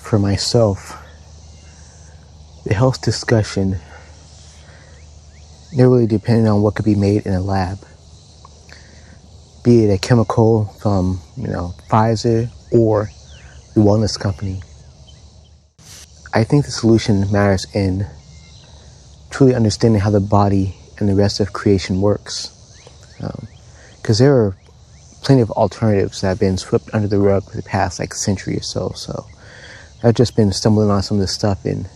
for myself, the health discussion, they're really dependent on what could be made in a lab. Be it a chemical from, Pfizer or the wellness company. I think the solution matters in truly understanding how the body and the rest of creation works. Because there are plenty of alternatives that have been swept under the rug for the past century or so. So I've just been stumbling on some of this stuff and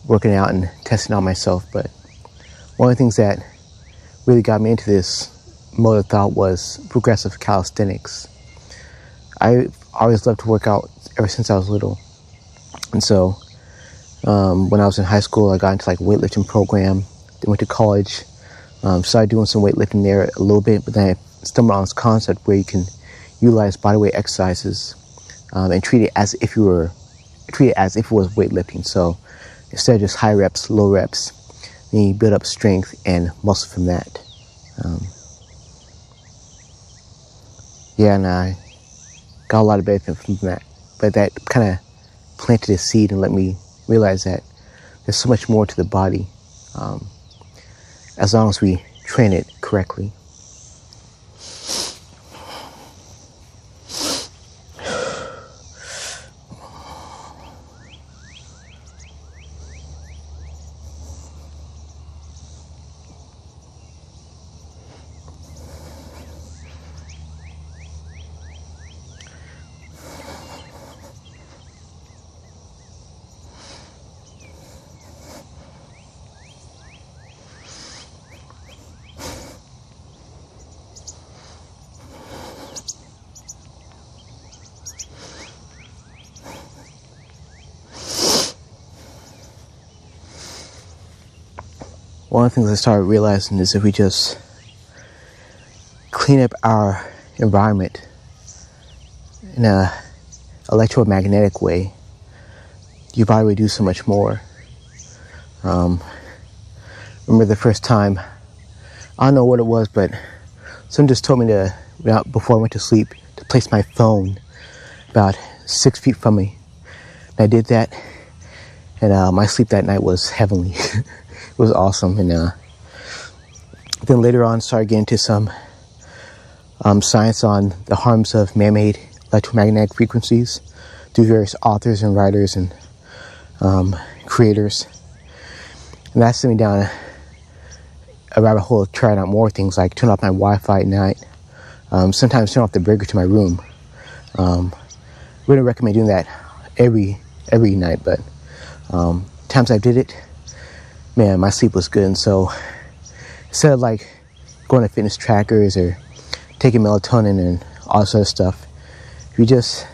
working out and testing out myself. But one of the things that really got me into this mode of thought was progressive calisthenics. I always loved to work out ever since I was little. And so when I was in high school, I got into a weightlifting program. Then went to college, started doing some weightlifting there a little bit, but then I stumbled on this concept where you can utilize bodyweight exercises and treat it as if it was weightlifting. So instead of just high reps, low reps, then you build up strength and muscle from that. And I got a lot of benefit from that. But that kind of planted a seed and let me realize that there's so much more to the body as long as we train it correctly. One of the things I started realizing is if we just clean up our environment in an electromagnetic way, your body would do so much more. Remember the first time, I don't know what it was, but someone just told me to, before I went to sleep, to place my phone about 6 feet from me. And I did that, and my sleep that night was heavenly. It was awesome. And then later on started getting into some science on the harms of man-made electromagnetic frequencies through various authors and writers and creators. And that sent me down a rabbit hole of trying out more things, like turn off my Wi-Fi at night, sometimes turn off the breaker to my room. Wouldn't recommend doing that every night, but times I did it, man, my sleep was good. And so instead of going to fitness trackers or taking melatonin and all this other stuff, it's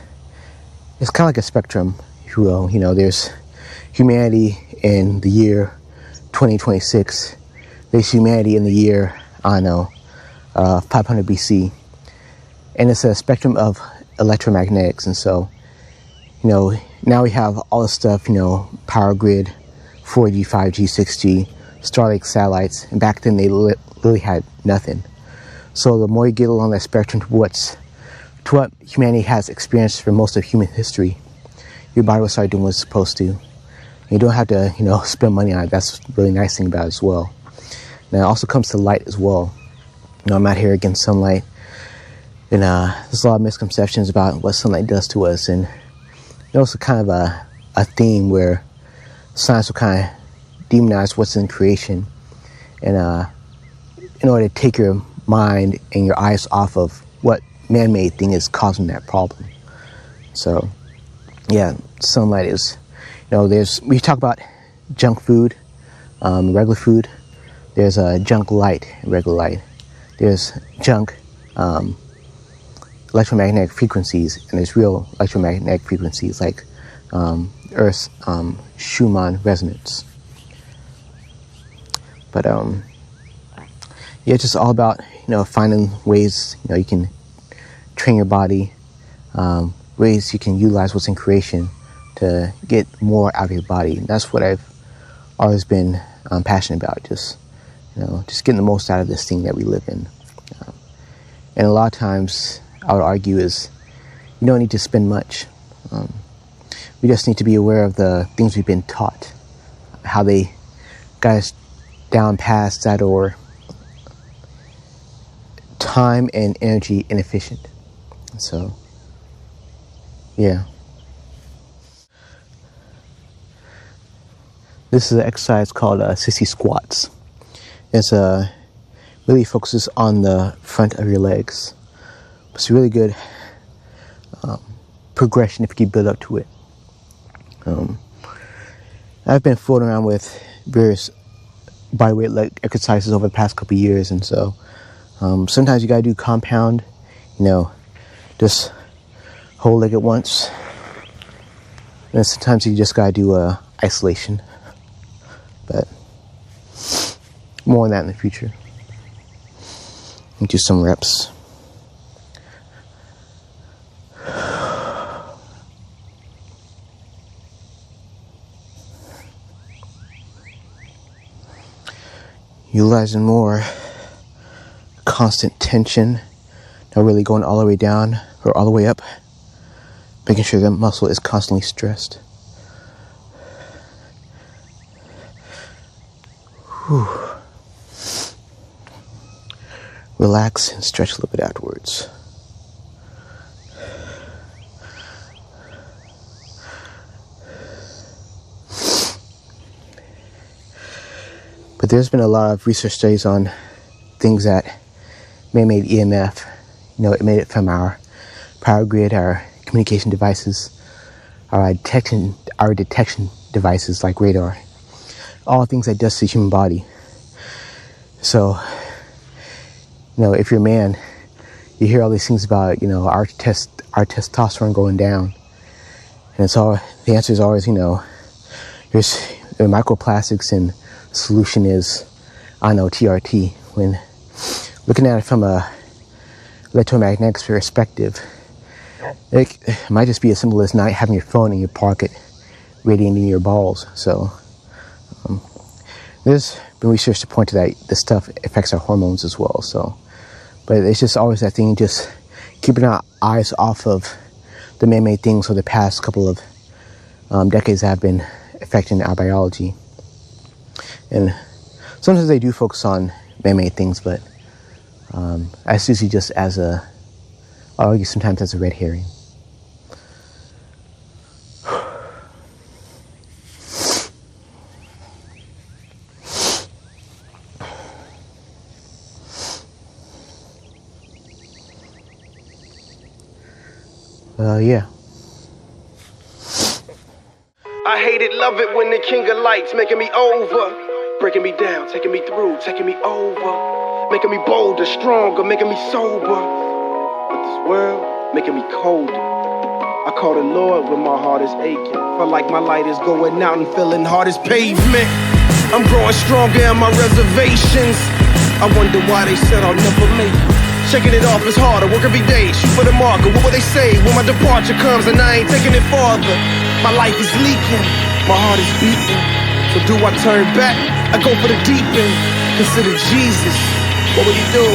kind of like a spectrum, if you will. There's humanity in the year 2026. There's humanity in the year, 500 BC. And it's a spectrum of electromagnetics. And so, now we have all this stuff, power grid, 4G, 5G, 6G, Starlink satellites, and back then they literally had nothing. So the more you get along that spectrum to what humanity has experienced for most of human history, your body will start doing what it's supposed to. You don't have to, spend money on it. That's the really nice thing about it as well. Now it also comes to light as well. I'm not here against sunlight, and there's a lot of misconceptions about what sunlight does to us, and also kind of a theme where science will kind of demonize what's in creation, and in order to take your mind and your eyes off of what man-made thing is causing that problem. So, yeah, sunlight is, we talk about junk food, regular food. There's junk light, regular light. There's junk electromagnetic frequencies, and there's real electromagnetic frequencies like Earth's Schumann resonance. But it's just all about finding ways you can train your body, ways you can utilize what's in creation to get more out of your body. And that's what I've always been passionate about. Just getting the most out of this thing that we live in. And a lot of times, I would argue, is you don't need to spend much. We just need to be aware of the things we've been taught, how they got us down past that, or time and energy inefficient. So, yeah. This is an exercise called 60 squats. It's really focuses on the front of your legs. It's a really good progression if you build up to it. I've been fooling around with various bodyweight leg exercises over the past couple of years, and so sometimes you gotta do compound, just whole leg at once, and sometimes you just gotta do isolation. But more on that in the future. And do some reps. Utilizing more constant tension, not really going all the way down or all the way up, making sure the muscle is constantly stressed. Whew. Relax and stretch a little bit afterwards. But there's been a lot of research studies on things that man-made EMF, emitted from our power grid, our communication devices, our detection devices like radar, all things that does to the human body. So, if you're a man, you hear all these things about, our testosterone going down. And the answer is always, there's microplastics, and solution is, TRT. When looking at it from a electromagnetic perspective, it might just be as simple as not having your phone in your pocket radiating your balls. So there's been research to point to that this stuff affects our hormones as well. So, but it's just always that thing, just keeping our eyes off of the man-made things for the past couple of decades that have been affecting our biology. And sometimes they do focus on man-made things, but that's usually just I'll argue sometimes as a red herring. Yeah. I hate it, love it when the king of lights making me over, breaking me down, taking me through, taking me over, making me bolder, stronger, making me sober. But this world making me colder. I call the Lord when my heart is aching. Feel like my light is going out and feeling hard as pavement. I'm growing stronger in my reservations. I wonder why they said I'll never make it. Shaking it off is harder, work every day, shoot for the marker. What will they say when my departure comes and I ain't taking it farther? My life is leaking, my heart is beating. So do I turn back? I go for the deep end. Consider Jesus, what would he do?